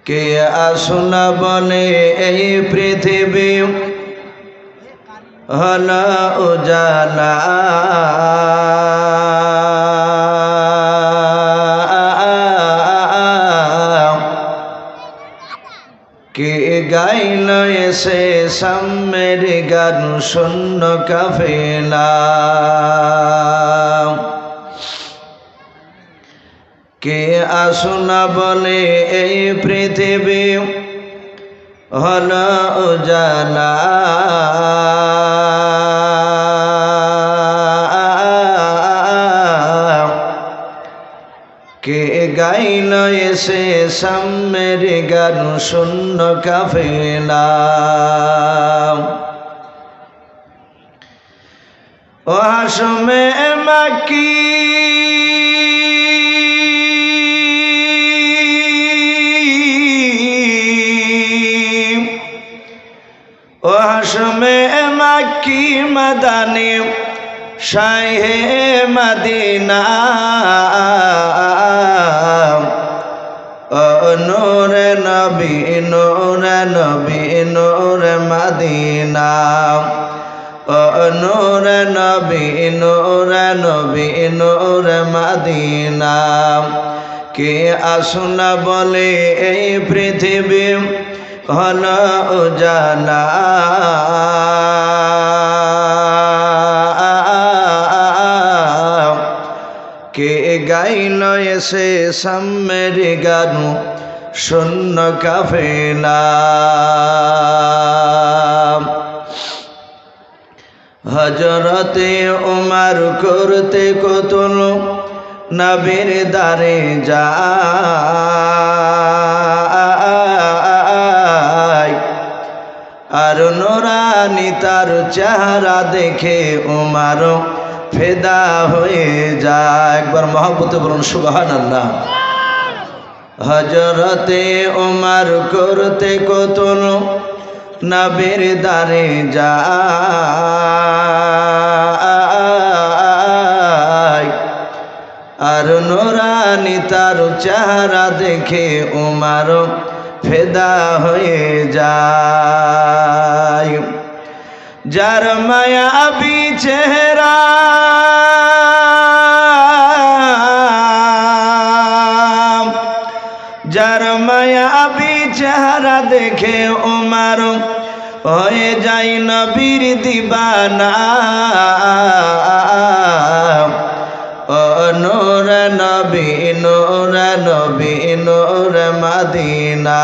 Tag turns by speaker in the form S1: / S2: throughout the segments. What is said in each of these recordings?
S1: কে আসনা বলে এই পৃথিবী হলো উজালা কে গাইল এসে সাম্যের গান শূন্য কাফেলা কে আসনা বলে এই পৃথিবী হলো উজালা কে গাইল এসে সাম্যের গান শূন্য কাফেলা ও হাসমে মাকি ও হাসমে মাকি মাদানি শাহে মদিনা ও নূরে নবী নূরে নবী নূরে মদিনা ও নূরে নবী নূরে নবী নূরে মদিনা কে আসনা বলে এই পৃথিবী হলো উজালা কে গাইল এসে সাম্যের গান শূন্য কাফেলা হযরতে উমর করতে কতল নবীর দারে যায় আর নুরানি তার চেহারা দেখে উমর ফেদা হয়ে যায়। একবার মহব্বতে বলুন সুবহানাল্লাহ। হযরতে উমর করতে কতল নবীর দারে যায় আর নুরানি তার চেহারা দেখে উমর ফেদা হয়ে যায়। যার মায়াবী চেহারা যার মায়াবী চেহারা দেখে উমর হয়ে যায় নবীর দিবানা ও নূরে নবী নূরে নবী নূরে মদিনা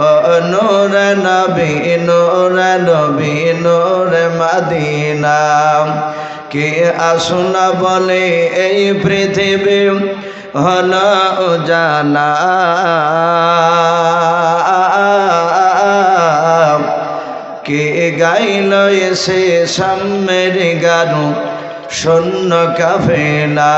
S1: ও নূরে নবী নূরে নবী নূরে মদিনা কে আসনা বলে এই পৃথিবী হলো উজালা কে গাইল এসে সাম্যের গান শূন্য কাফেলা।